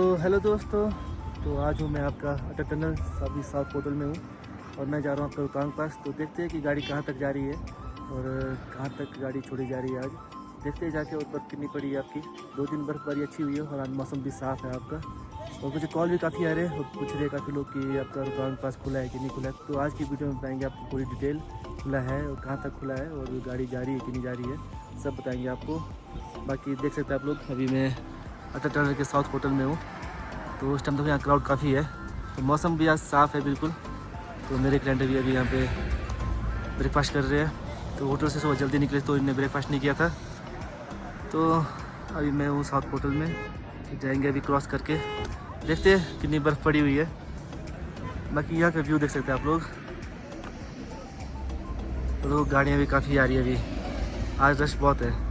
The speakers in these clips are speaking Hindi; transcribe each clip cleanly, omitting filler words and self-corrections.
तो हेलो दोस्तों, तो आज हूँ मैं आपका अटल टनल अभी साउथ पोर्टल में हूँ और मैं जा रहा हूँ आपका रोहतांग पास। तो देखते हैं कि गाड़ी कहाँ तक जा रही है और कहाँ तक गाड़ी छोड़ी जा रही है। आज देखते हैं जाके, और बर्फ़ कितनी पड़ी है आपकी। 2 दिन बर्फ़बारी अच्छी हुई है और आज मौसम भी साफ़ है आपका। और मुझे कॉल भी काफ़ी आ रहे हैं और पूछ रहे हैं काफ़ी लोग कि आपका रोहतांग पास खुला है कि नहीं खुला है। तो आज की वीडियो में बताएंगे आपको पूरी डिटेल, खुला है और कहाँ तक खुला है और गाड़ी जा रही है कि नहीं जा रही है, सब बताएंगे आपको। बाकी देख सकते हैं आप लोग, अभी मैं अटल टनल के साउथ पोर्टल में हूँ। तो उस टाइम तो यहाँ क्राउड काफ़ी है, तो मौसम भी आज साफ़ है बिल्कुल। तो मेरे क्लाइंट भी अभी यहाँ पे ब्रेकफास्ट कर रहे हैं। तो होटल से सुबह जल्दी निकले तो इन्हें ब्रेकफास्ट नहीं किया था। तो अभी मैं हूँ साउथ पोर्टल में, जाएंगे अभी क्रॉस करके, देखते हैं कितनी बर्फ़ पड़ी हुई है। बाकी यहाँ का व्यू देख सकते हैं आप लोग। तो गाड़ियाँ भी काफ़ी आ रही है, अभी आज रश बहुत है।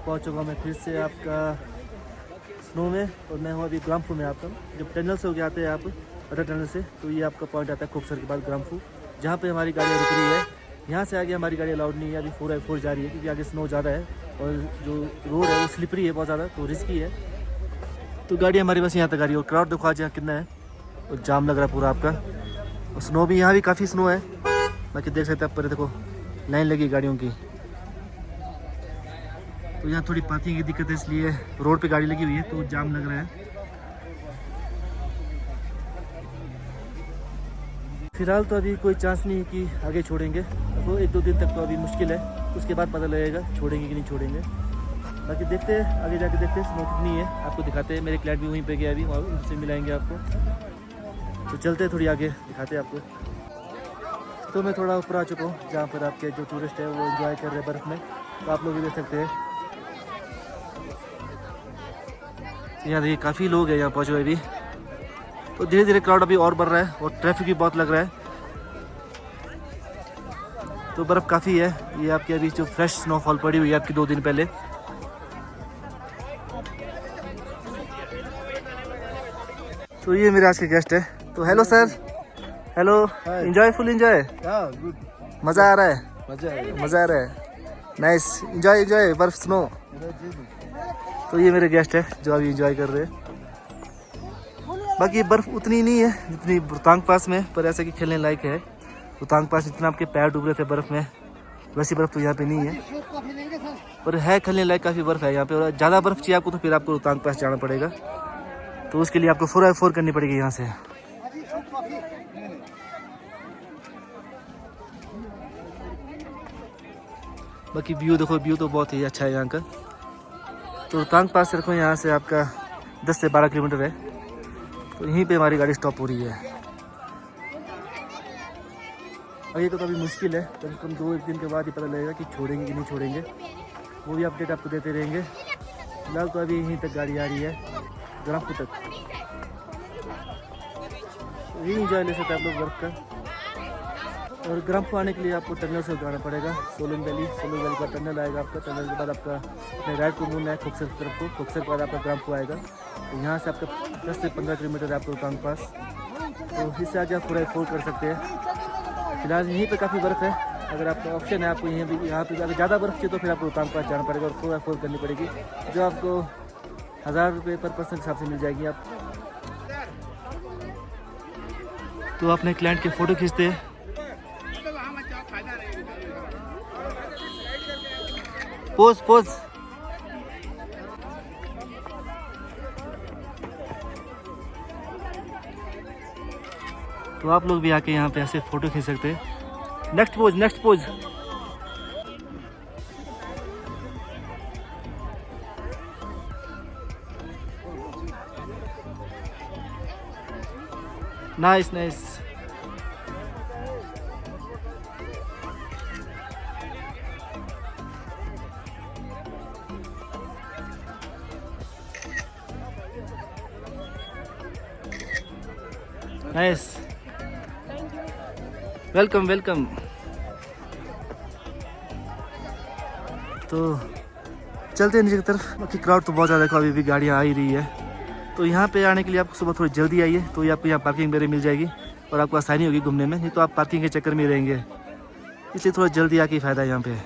पहुँच चुका मैं फिर से आपका स्नो में, और मैं हूँ अभी ग्राम्फू में। आपका जब टनल से होके आते हैं आप अटल टनल से, तो ये आपका पॉइंट आता है खोखसर के बाद ग्राम्फू, जहाँ पे हमारी गाड़ी रुक रही है। यहाँ से आगे हमारी गाड़ी अलाउड नहीं है, अभी 4x4 जा रही है क्योंकि आगे स्नो ज़्यादा है और जो रोड है वो स्लिपरी है बहुत ज़्यादा, तो रिस्की है। तो गाड़ी हमारी बस यहाँ तक आ रही है और क्राउड देखो आज यहाँ कितना है और जाम लग रहा है पूरा आपका। और स्नो भी, यहाँ भी काफ़ी स्नो है। बाकी देख सकते हैं आप, पर देखो लाइन लगी गाड़ियों की। तो यहाँ थोड़ी पार्किंग की दिक्कत है, इसलिए रोड पे गाड़ी लगी हुई है तो जाम लग रहा है। फिलहाल तो अभी कोई चांस नहीं है कि आगे छोड़ेंगे, वो 1-2 दिन तक तो अभी मुश्किल है, उसके बाद पता लगेगा छोड़ेंगे कि नहीं छोड़ेंगे। बाकी देखते हैं आगे जाके, देखते हैं स्नो कितनी है आपको दिखाते हैं। मेरे क्लाइंट भी वहीं पे गया अभी, वहाँ उनसे मिलाएंगे आपको। तो चलते हैं थोड़ी आगे, दिखाते हैं आपको। तो मैं थोड़ा ऊपर आ चुका हूँ जहाँ पर आपके जो टूरिस्ट है वो एंजॉय कर रहे हैं बर्फ़ में, तो आप लोग भी देख सकते हैं। यहाँ देखिए काफ़ी लोग हैं यहाँ पहुँचे हुए अभी। तो धीरे धीरे क्राउड अभी और बढ़ रहा है और ट्रैफिक भी बहुत लग रहा है। तो बर्फ़ काफ़ी है, ये आपकी अभी जो फ्रेश स्नोफॉल पड़ी हुई है आपकी 2 दिन पहले। तो ये मेरे आज के गेस्ट है। तो hello sir, hello, enjoy, full enjoy, मज़ा आ रहा है, मज़ा आ रहा है, नाइस, एंजॉय एंजॉय बर्फ़ स्नो। तो ये मेरे गेस्ट है जो अभी एंजॉय कर रहे हैं। बाकी बर्फ़ उतनी नहीं है जितनी रोहतांग पास में, पर ऐसा कि खेलने लायक है। रोहतांग पास जितना आपके पैर डूब रहे थे बर्फ़ में, वैसी बर्फ़ तो यहाँ पे नहीं है, पर है खेलने लायक काफ़ी बर्फ़ है यहाँ पे। और ज़्यादा बर्फ़ चाहिए आपको तो फिर आपको रोहतांग पास जाना पड़ेगा, तो उसके लिए आपको 4x4 करनी पड़ेगी यहाँ से। बाकी व्यू देखो, व्यू तो बहुत ही अच्छा है यहाँ का। तो रोहतांग पास रखो, यहाँ से आपका 10 से 12 किलोमीटर है। तो यहीं पे हमारी गाड़ी स्टॉप हो रही है। और ये तो काफ़ी मुश्किल है, कम से कम 2-1 दिन के बाद ही पता लगेगा कि छोड़ेंगे कि नहीं छोड़ेंगे, वो भी अपडेट आपको देते रहेंगे। फिलहाल तो अभी यहीं तक गाड़ी आ रही है, ग्राम्फू तक। तो यही इंजॉय ले सकते हैं आप लोग बर्फ़ का। और ग्राम्फू आने के लिए आपको टनल से उतरना पड़ेगा, सोलन वैली का टनल आएगा आपका। टनल के बाद आपका अपने राइट को मुड़ना है खोखसर की तरफ को, खोखसर के बाद आपका ग्राम्फू आएगा। तो यहाँ से आपका 10 से 15 किलोमीटर है आपको रोहतांग पास। तो इससे आगे आप 4x4 कर सकते हैं। फिलहाल यहीं पे काफ़ी बर्फ़ है, अगर आपका ऑप्शन है आपको यहाँ पे अगर ज़्यादा बर्फ़ चाहिए तो फिर आपको रोहतांग पास जाना पड़ेगा और 4x4 करनी पड़ेगी, जो आपको 1000 रुपये पर पर्सन के हिसाब से मिल जाएगी आप। तो अपने क्लाइंट के फ़ोटो खींचते हैं। Pose pose. तो आप लोग भी आके यहाँ पे ऐसे फ़ोटो खींच सकते हैं। Next pose, next pose. Nice nice. Nice, welcome welcome. तो चलते हैं नीचे की तरफ। बाकी क्राउड तो बहुत ज़्यादा देखो, अभी भी गाड़ियाँ आ ही रही है। तो यहाँ पे आने के लिए आपको सुबह थोड़ी जल्दी आइए, तो ये आपको यहाँ पार्किंग मेरे मिल जाएगी और आपको आसानी होगी घूमने में, नहीं तो आप पार्किंग के चक्कर में रहेंगे, इसलिए थोड़ा जल्दी आके फ़ायदा है यहाँ पे।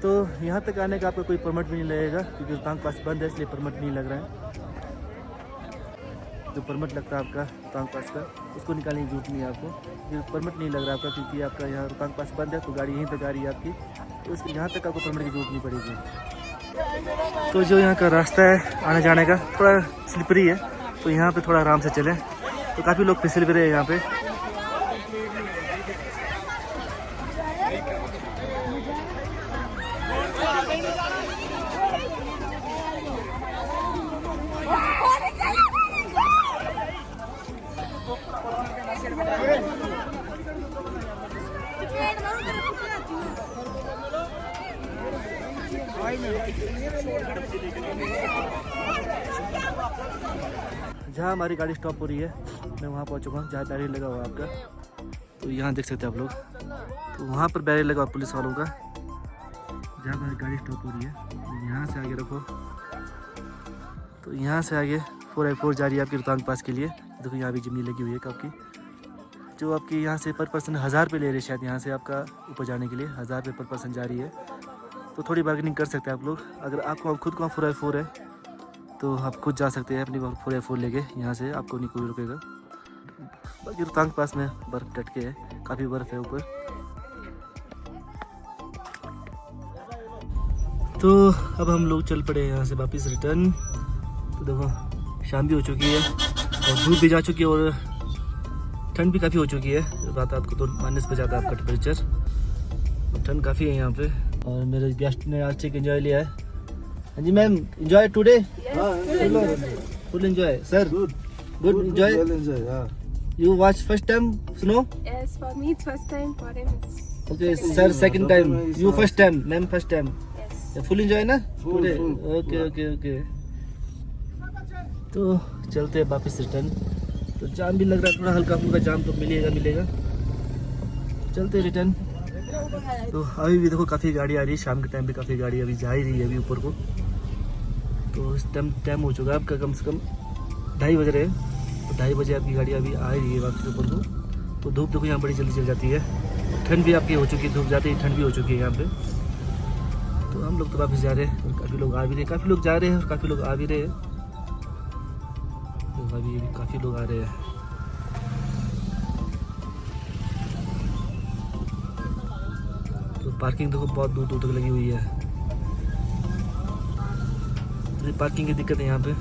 तो यहाँ तक आने का आपको कोई परमिट भी नहीं लगेगा, क्योंकि रोहतांग पास बंद है, इसलिए परमिट नहीं लग रहा है। जो परमिट लगता है आपका रोहतांग पास का, उसको निकालने की जरूरत नहीं है आपको, क्योंकि परमिट नहीं लग रहा आपका, क्योंकि आपका यहाँ रोहतांग पास बंद है, तो गाड़ी यहीं तक आ रही है आपकी, तो उसके यहाँ तक आपको परमिट की जरूरत नहीं पड़ेगी। तो जो यहाँ का रास्ता है आने जाने का थोड़ा स्लिपरी है, तो यहाँ पे थोड़ा आराम से चलें। तो काफ़ी लोग फिसल भी रहे हैं यहाँ पे। जहाँ हमारी गाड़ी स्टॉप हो रही है, मैं वहाँ पहुँच चुका हूँ जहाँ बैरियर लगा हुआ है आपका। तो यहाँ देख सकते हैं आप लोग, तो वहाँ पर बैरियर लगा हुआ पुलिस वालों का, जहाँ पर गाड़ी स्टॉप हो रही है। यहाँ से आगे रखो, तो यहाँ से आगे 4x4 जा रही है आपकी रोहतांग पास के लिए। देखो यहाँ भी जिम्नी लगी हुई है आपकी, जो आपकी यहाँ से पर पर्सन 1000 रुपये ले रही है शायद, यहाँ से आपका ऊपर जाने के लिए 1000 रुपये पर पर्सन जा रही है। तो थोड़ी बार्गेनिंग कर सकते हैं आप लोग। अगर आपको खुद को 4x4 है तो आप खुद जा सकते हैं अपनी 4x4 लेके, यहाँ से आपको नहीं कोई रुकेगा। बाकी रोहतांग पास में बर्फ़ डट के है, काफ़ी बर्फ़ है ऊपर। तो अब हम लोग चल पड़े यहाँ से वापस रिटर्न। तो देखो शाम भी हो चुकी है और धूप भी जा चुकी है और ठंड भी काफ़ी हो चुकी है। रात को तो -पे जाता है आपका टेम्परेचर, ठंड काफ़ी है यहाँ पे। और मेरे गेस्ट ने आज चिक एंजॉय लिया है। हाँ जी ma'am, enjoy today? Full enjoy sir, good enjoy. You watch first time snow? Yes, for me it's first time. For him it's Okay, sir second time. You first time, ma'am first time. yes. Full enjoy ना टुडे? Okay okay okay. तो चलते हैं वापस रिटर्न। तो जाम भी लग रहा है, थोड़ा हल्का फुल्का जाम तो मिलेगा। चलते हैं रिटर्न। तो अभी भी देखो काफ़ी गाड़ी आ रही है, शाम के टाइम पे काफ़ी गाड़ी अभी जा ही रही है अभी ऊपर को। तो इस टाइम हो चुका है आपका कम से कम 2:30 बज रहे हैं। तो 2:30 बजे आपकी गाड़ी अभी आ रही है वापस ऊपर को। तो धूप देखो यहाँ बड़ी जल्दी चल जाती है, ठंड भी आपकी हो चुकी है, धूप जाते ही ठंड भी हो चुकी है यहाँ पे। तो हम लोग तो वापस जा रहे हैं और काफ़ी लोग आ भी रहे हैं, काफ़ी लोग जा रहे हैं और काफ़ी लोग आ भी रहे हैं। तो अभी काफ़ी लोग आ रहे हैं। तो पार्किंग देखो बहुत दूर तक लगी हुई है, तो पार्किंग की दिक्कत है यहाँ पे।